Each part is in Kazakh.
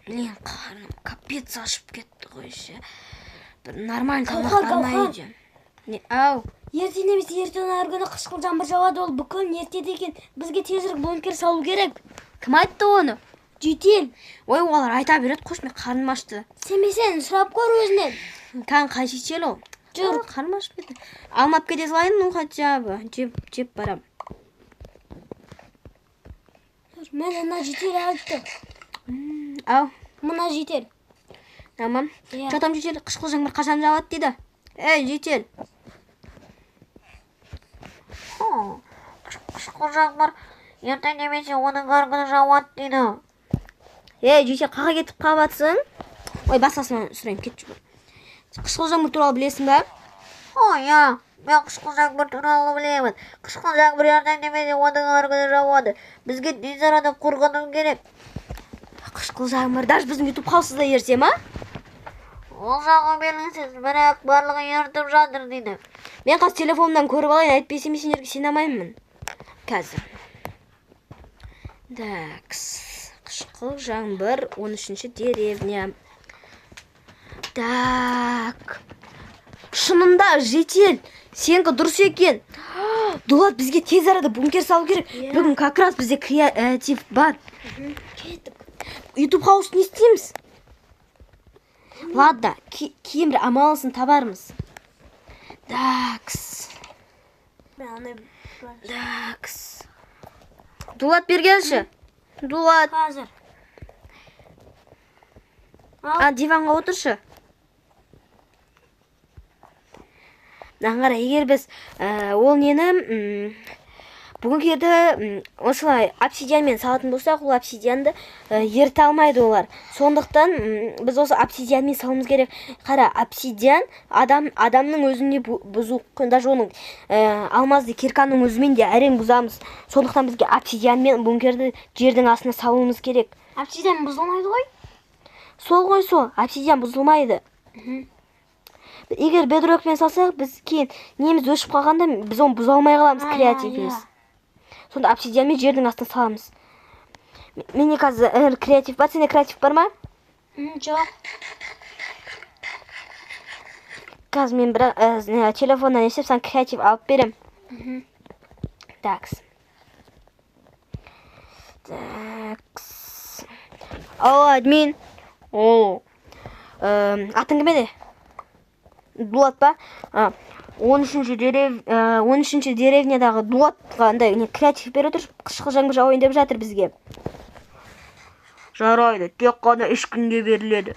Блин, қарным капец ашып кетті ғой ше. Бір нормально тамақтанмай жем. Не, ау. Ертең емес, ертең әр күні қышқыл жаңбыр жауады, ол бүкіл ертеде екен. Бізге тезірек бункер салу керек. Кім айтты оны? Жүйтел. Ой, олар айта береді, қош, мен қарным ашты. Сенбесең, сұрап көр өзінен. Қай жүйтел ол? Жүр. Қарным ашып кетті. Алмап кете салайын, ну хотя бы. Жеп барам. Мен ана жүйтел айтты. Ау. Мына жүйтел. Тамам. Иә. Жатам жүйтел, қышқыл жаңбыр қашан жауады дейді. Ей, жүйтел. Қышқыл жаңбыр ертең немесе оның арғы жауады дейді. Ей, жүйтел, қаға кетіп қалыватсың? Ой, басқасынан сұрайым, кетші бір. Қышқыл жаңбыр туралы білесің бе? Иә, мен қышқыл жаңбыр туралы білемін. Қышқыл жаңбыр ертең немесе оның арғы жауады. Бізге тез арада қорғану керек. Қышқыл жаңбыр даже біздің YouTube қауіпсізде ерсе ма? Ол жағы белгісіз, бірақ барлығы ертіп жатыр дейді. Мен қазір телефонымнан көріп алайын, әйтпесе мен сендерге сенамаймын. Қазір. Дәкс. Қышқыл жаңбыр 13-ші деревня. Так. Шынында жүйтел, сенікі дұрыс екен. Дулат, бізге тез арада бункер салу керек. Бүгін как раз бізде креатив бар. Кеттік. YouTube қауіпсіз не істейміз? Ладно, кейін бір амалысын табармыз. Дакс. Дакс. Дулат бергенші. Дулат. Қазір. Диванға отыршы. Аңғара, егер біз ол нені бүгінкерді осылай обсидианмен салатын болсақ, ол обсидианды ерте алмайды олар. Сондықтан біз осы обсидианмен салымыз керек. Қара, обсидиан адамның өзіне бұзу, даже оның алмазды кирканың өзімен де әрең бұзамыз. Сондықтан бізге обсидианмен бункерді жердің астына салуымыз керек. Обсидиан бұзылмайды ғой? Сол ғой сол, обсидиан бұзылмайды. Егер бедрокпен салсақ, біз кейін неміз өшіп қалғанда біз оны бұза алмай қаламыз, креативіміз. Сонда обсидианмен жердің астына саламыз. Менде қазір креатив бар, сенде креатив бар ма? Жоқ. Қазір мен бір телефоннан естіп, сан креатив алып берем. Такс. Алло, админ. Атың кім еді? Дулат па? 13-ші деревнядағы Дулатқа креатив беріп отыр, қышқыл жаңбыр жауайын деп жатыр бізге. Жарайды, тек қана 3 күнге беріледі.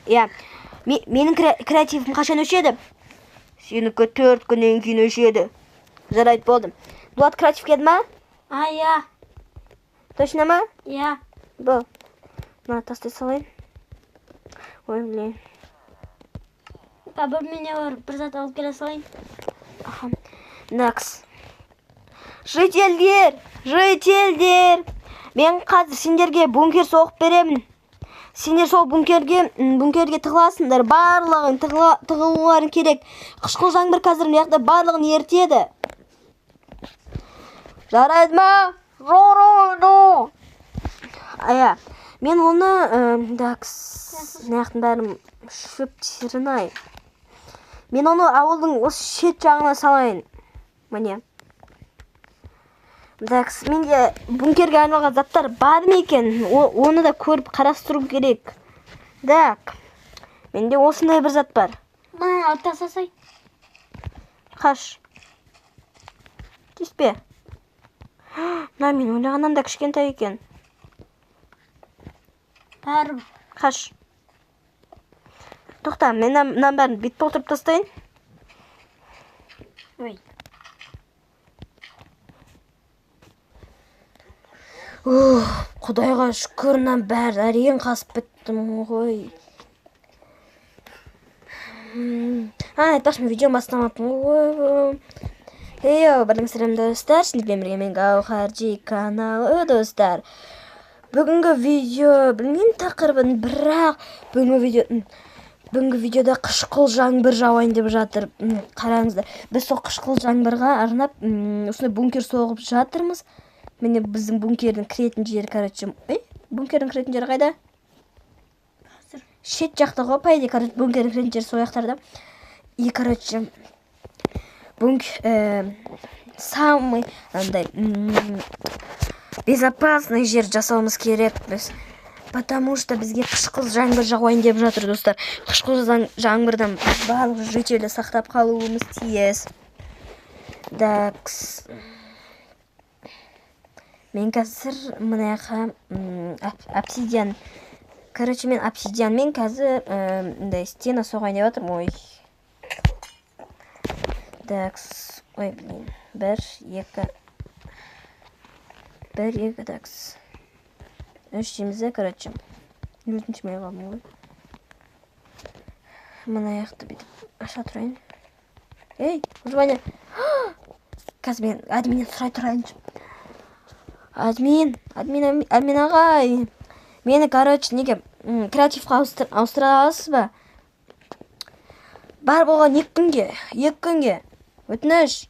Иә, менің креативім қашан өшеді? Сенікі 4 күннен кейін өшеді. Жарайды, болдым. Дулат креатив келді ма? Иә. Точно ма? Иә. Бол. Мына тастай салайын. Ой, блин. Бір мене бір зат алып келе салайын. Накс. Жителдер! Мен қазір сендерге бункер соғып беремін. Сендер сол бункерге тығыласыңдар. Барлығын тығылуларын керек. Қышқыл жаңбыр қазір мияқта барлығын ертеді. Жарайды ма? Жарайды. Ая, мен оны мияқтың бәрін шөп терінай. Мен оны ауылдың осы шет жағына салайын. Міне. Менде бункерге айналған заттар бар ма екен? Оны да көріп қарастыру керек. Менде осындай бір зат бар. Мына алып тастасай. Қаш. Теспе. Мен ойлағаннан да кішкентай екен. Бәрі. Қаш. Тоқта, мен мынан бәрін бет толтырып тастайын. Ой. Құдайға шүкір, мынан бәрі әрең қасып біттім ғой. Айтпақшы, мен видео бастамаппын ғой. Бардың сәлем достар, сіздермен бірге мен Гаухарджи каналы достар. Бүгінгі видео, білмеймін тақырыбын, бірақ бүгінгі видеода қышқыл жаңбыр жауайын деп жатыр. Қараңыздар, біз сол қышқыл жаңбырға арнап осындай бункер соғып жатырмыз. Міне біздің бункердің кіретін жері, короче, бункердің кіретін жері қайда? Шет жақта ғой, по идее, короче, бункердің кіретін жері сол жақтарда. И, короче, самый андай безопасный жер жасауымыз керек біз. Потому что бізге қышқыл жаңбыр жауайын деп жатыр, достар. Қышқыл жаңбырдан барлық жителді сақтап қалуымыз тиіс. Дакс. Мен қазір мынаяқа обсидиан. Короче, мен обсидианмен қазір стена соғайын деп жатырмын. Ой. Дакс. Ой, блин. 1, 2, дакс. 3 деймізде, короче. 4-ші май қалмын ғой. Мынаяқты бүйтіп аша тұрайын. Ей, ұжбайны. Қазір мен админнен сұрай тұрайыншы. Админ ағай. Мені, короче, неге креативқа ауыстыра аласыз ба? Бар болған 2 күнге. Өтініш.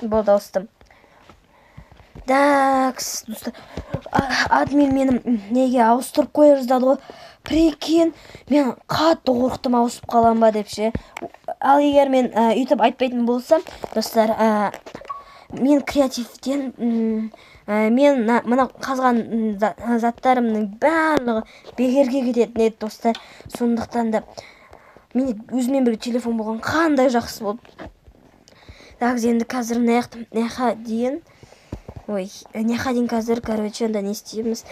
Болды, ауыстым. Дакс, достар. Админ мені неге ауыстырып қойыр жаздады ғой. Прикинь, мен қатты қорықтым ауысып қалам ба деп ше. Ал егер мен үйтіп айтпайтын болсам, достар, мен креативтен мен мына қазған заттарымның барлығы бекерге кететін еді, достар. Сондықтан да мен өзімен бірге телефон болған қандай жақсы болды. Дакс, енді қазір неха дейін қазір, короче, онда не істейміз?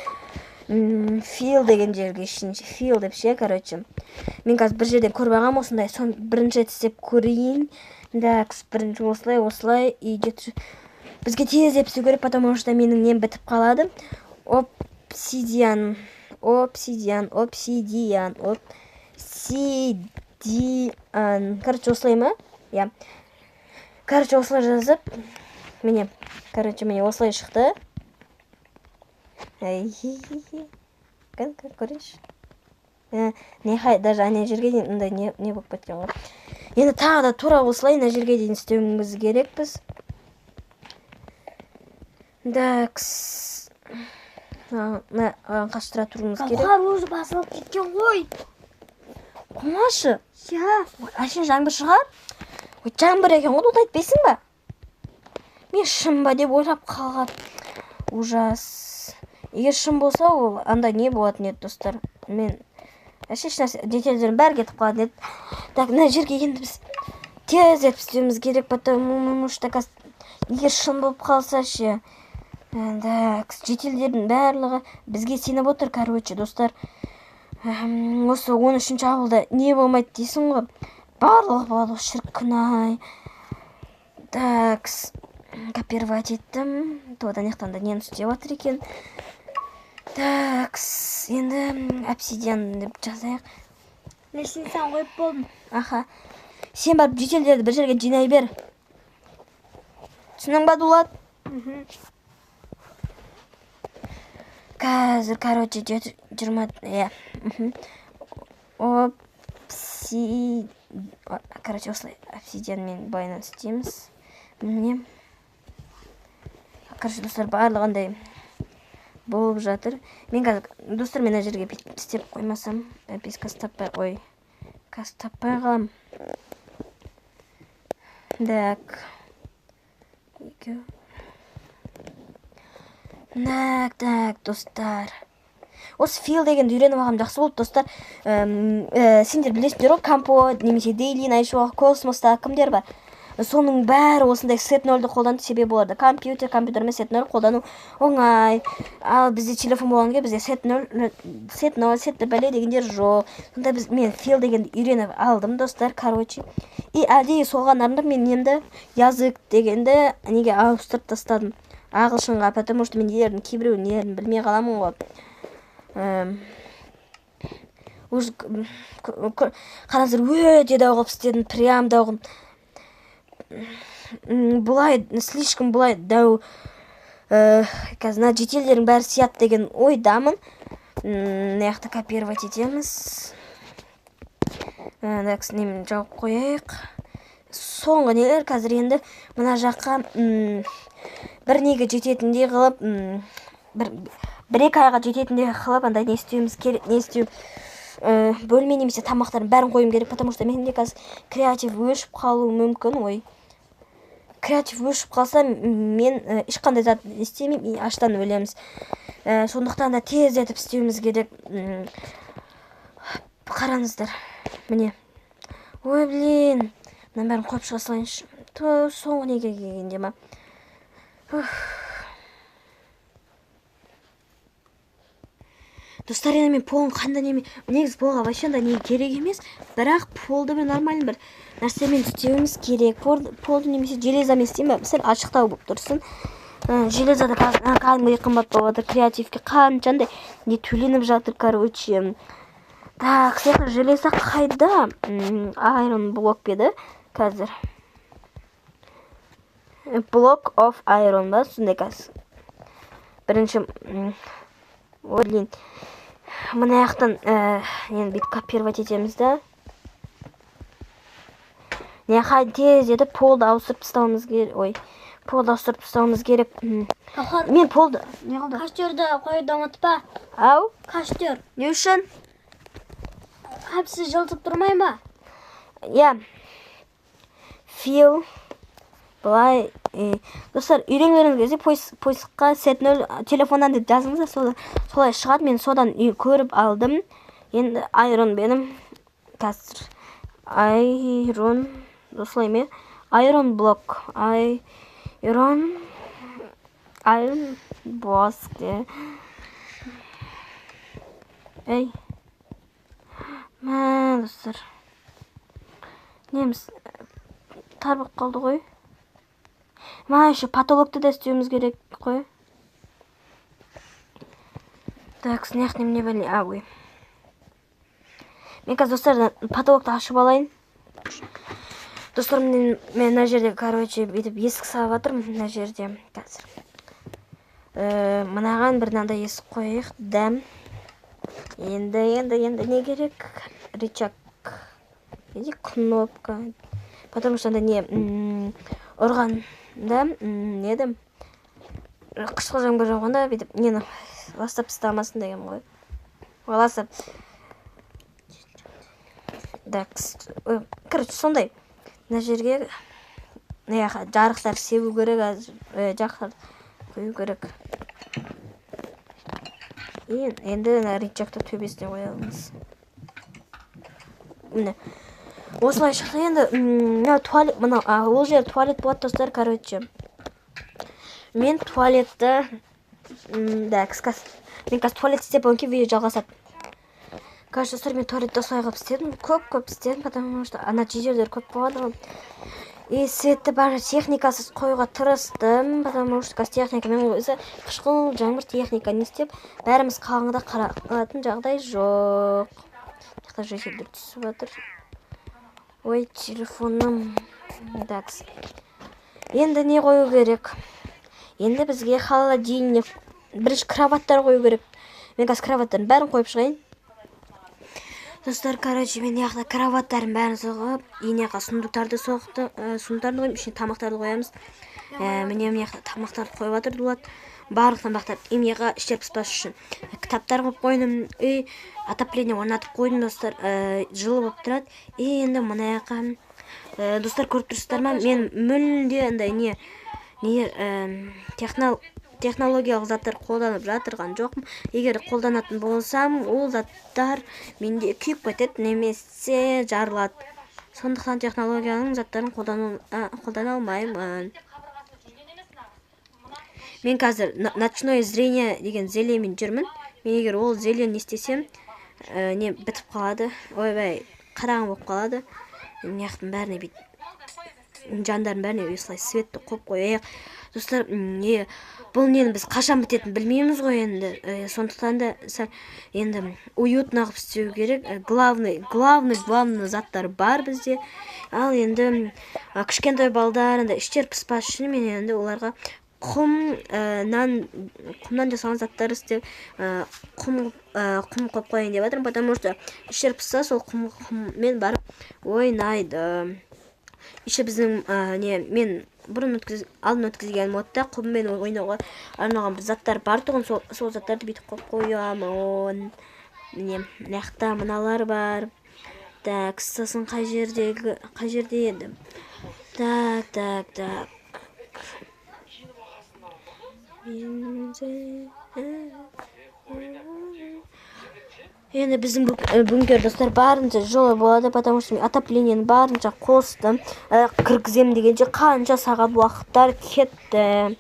Фил деген жерге ішінші. Фил деп ше, короче. Мен қазір бір жерден көріп ағам осындай. Сон бірінші істеп көрейін. Дакс, бірінші осылай. И бізге тездеп істеу керек, потому что менің нем бітіп қалады. Обсидиан. Короче, осылай ма? Я. Короче, осылай жазып. Міне осылай шықты. Көрейінші. Нехай, даже ана жерге дейін ұндай не болып кеткен ғой. Енді тағы да тура осылай ана жерге дейін істеуіміз керек біз. Дакс. Қаштыра тұруымыз керек. Қар өзі басылып кеткен ғой. Қомашы? Я. Әшін жаңбыр шығар? Жаңбыр екен ғой, ұлт айтпайсың ба? Мен шын ба деп ойлап қалған. Ужас. Егер шын болса, ол анда не болатын еді, достар. Мен әшешнәрсе детельдерін бәрі кетіп қалатын еді. Так, мына жерге енді біз тез істеуіміз керек, потому что егер шын болып қалса ше. Жетелдердің барлығы бізге сеніп отыр, короче, достар. Осы 13-ші ауылда не болмайды дейсің ғой. Барлығы болады, шіркін-ай. Дакс. Копировать еттім. Тодан ектен да нені істеп отыр екен. Дакс. Енді обсидиан деп жазайық. Лесін сен қойып болдым. Аха. Сен барып жетелдерді бір жерге жинай бер. Түсінің ба, Дулат? Қазір, короче, 20... Короче, осылай обсидианмен байланыс істейміз. Міне. Короче, достар, барлығындай болып жатыр. Мен қазір, достар, мен жерге істеп қоймасам, біз кастаппай қалам. Так. Так, достар. Осы фил дегенді үйреніп алғам жақсы болды, достар. Сендер білесіңдер ғой, Компот, немесе Дейли, Найшуақ, Космоста кімдер бар? Соның бәрі осындай сет 0-ді қолданды себебі оларды. Компьютермен сет 0 қолдану оңай. Ал бізде телефон болғанға бізде сет 0, сет 1 бәле дегендер жоқ. Сонда мен фил дегенді үйреніп алдым, достар, короче. И әдейі солған арында мен енді язык дегенді неге ауыстырып тастадым. Ағылшынға, потому что мен нелердің кейбіреуін нелерін білмей қаламын ғой. Қараңыздар, өте дауғып істедім, прям дауғым. Бұлай, слишком бұлай дау. Қазір жетелдердің бәрі сият деген ойдамын. Неяқты копировать етеміз. Дәкс немен жауып қойайық. Соңғы нелер қазір енді мұна жаққа бір неге жететіндей қылып, 1-2 айға жететіндей қылып андай не істеуіміз керек, не істеу бөлме немесе тамақтардың бәрін қоюым керек, потому что менде қазір креатив өшіп қалуы мүмкін. Ой, креатив өшіп қалса мен ешқандай зат істемеймін, аштан өлеміз. Сондықтан да тездетіп істеуіміз керек. Қараңыздар, міне. Ой, блин, мына бәрін қойып шыға салайыншы. Соңғы неге келгенде ма? Достар, енді мен полын қандай неме, негізі полға вообще не керек емес, бірақ полды бір нормальный бір нәрсемен істеуіміз керек. Полды немесе железамен істеймін, сәл ашықтау болып тұрсын. Железада кәдімгідей қымбат болады, креативке қаншандай не төленіп жатыр, короче. Так, сияқты железа қайда? Iron блок беді қазір. Block of iron ба, сондай қазір. Бірінші, ой, блин, мына яқтан енді бет копировать етеміз да. Не қай тез еді полды ауыстырып тастауымыз керек. Ой, полды ауыстырып тастауымыз керек. Мен полды не қылды? Каштерді қойды ұмытпа. Ау? Каштер. Не үшін? Hepsi жылтып тұрмай ма? Я. Фил. Былай, достар, үйренгеніңіз кезде поисққа сет0 телефоннан деп жазыңыз, солай шығады. Мен содан көріп алдым. Енді айрон бенім қазір. Айрон, осылай ме? Айрон блок. Айрон блок. Эй. Мә, достар. Неміз тарбық қалды ғой. Еще потолокты да істеуіміз керек қой. Так, снег не бәле. Ой. Мен қазір, достар, потолокты ашып алайын. Достар, мен мына жерде, короче, бүйтіп есік салып жатырмын, мына жерде қазір. Мынаған бір мынандай есік қойайық. Дәм. Енді не керек? Рычаг. Или кнопка. Потому что не ұрған да, недім, қышқыл жаңбыр жауғанда бүйтіп нені ластап тастамасын деген ғой. Ластап. Короче, сондай. Мына жерге жарықтар себу керек, жарықтар қою керек. Енді рычагты төбесіне қоямыз. Міне. Осылай шықты. Енді туалет, ол жер туалет болады, достар, короче. Мен туалетті, мен қазір туалет істеп, онке видео жалғасады. Короче, достар, мен туалетті осылай қылып істедім, көп істедім, потому что ана жерлер көп болады. И светті бәрі техникасыз қоюға тырыстым, потому что техника мен өзі қышқыл жаңбыр техника не істеп, бәріміз қалыңда қаралатын жағдай жоқ. Жақта жөселдер түсіп жатыр. Ой, телефоным. Дакс. Енді не қою керек? Енді бізге холодильник, бірінші кроваттар қою керек. Мен қазір кроваттарын бәрін қойып шығайын. Достар, короче, мен яқта кроваттарын бәрін соғып, еняқа сундуктарды соқты, сундуктарды қойып, ішіне тамақтарды қоямыз. Міне яқта тамақтарды қойып жатыр дулат. Барлық тамақтар емеға іштер піспас үшін. Кітаптар қойып қойдым, отопление орнатып қойдым, достар, жылы болып тұрады. Енді мына яққа, достар, көріп тұрсыздар ма? Мен мүлде андай технологиялық заттар қолданып жатырған жоқпын. Егер қолданатын болсам, ол заттар менде күйіп кетеді, немесе жарылады. Сондықтан технологияның заттарын қолдана алмаймын. Мен қазір ночное зрение деген зельемен жүрмін. Мен егер ол зельені істесем, не бітіп қалады. Ойбай, қараң болып қалады. Яқтың бәріне бейт. Жандардың бәріне осылай светті қойып қояйық. Достар, бұл нені біз қашан бітетін білмейміз ғой енді. Сондықтан да енді уютно қылып істеу керек. Главный заттар бар бізде. Ал енді кішкентай балдар іштер піспас үшін мен енді оларға құмнан жасалған заттар істеп, құм қойып қойын деп жатырмын, потому что іштер пісса сол құммен барып ойнайды. еще біздің мен бұрын алдын өткізген модта құммен ойнауға арналған бір заттар бар тұғын, сол заттарды бүйтіп қойып қоямын. Міне мына мыналар бар. Так, сосын қай жерде еді? Так. Енді біздің бункер достар барынша жылы болады, потому что мен отоплениені барынша қостым. Кіргізем дегенше қанша сағат уақыттар кетті.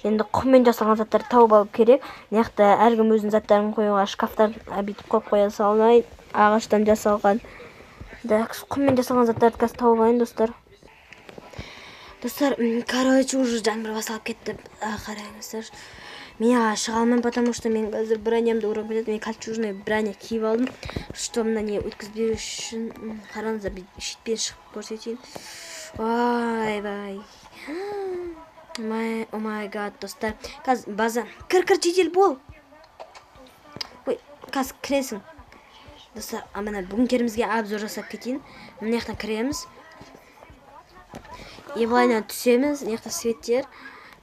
Енді құммен жасалған заттарды тауып алып керек. Мынақты әркім өзінің заттарын қоюға шкафтар бүйтіп қойып қоя салмай, ағаштан жасалған. Құммен жасалған заттарды қазір тауып алайын достар. Достар, короче, уже жаңбыр басталып кетті. Қараңыздар. Мен шыға алмаймын, потому что мен қазір бронямды урап кетеді. Мен кольчужный броня киіп алдым, что мына не өткізбеу үшін. Қараңыздар, шетпен шығып көрсетейін. Ой. О май гад, достар. Қазір база. Кір, жедел бол. Ой, қазір кіресің. Достар, мына бункерімізге обзор жасап кетейін. Мына жақтан кіреміз. Былайынан түсеміз. Мына жақта светтер.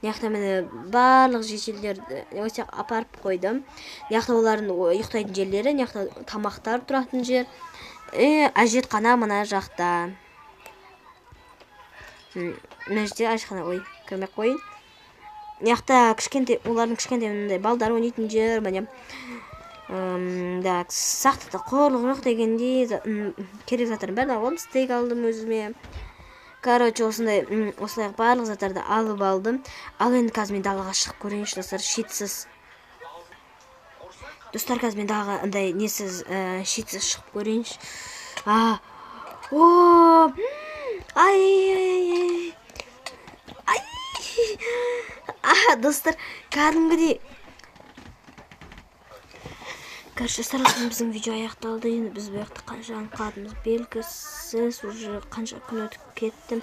Мына жақта міне барлық жешелерді өсек апарып қойдым. Мына жақта олардың ұйықтайтын жерлері, мына жақта тамақтар тұратын жер. Әжетхана мына жақта. Мына жерде әжетхана, кірмей қойын. Мына жақта олардың кішкентай балдар ойнайтын жер, міне. Сақтықта қорлық жоқ дегендей керек заттардың бәрін алып, стейк алдым өзіме. Короче, осылай барлық заттарды алып алдым. Ал енді қазір мен далаға шығып көрейінші, достар, шетсіз. Достар, қазір мен далаға андай несіз шетсіз шығып көрейінші. Достар, кәдімгідей. Короче, достар, біздің видео аяқталды. Енді біз бұл жақта қанша қалатынымыз белгісіз, уже қанша күн өтіп кетті.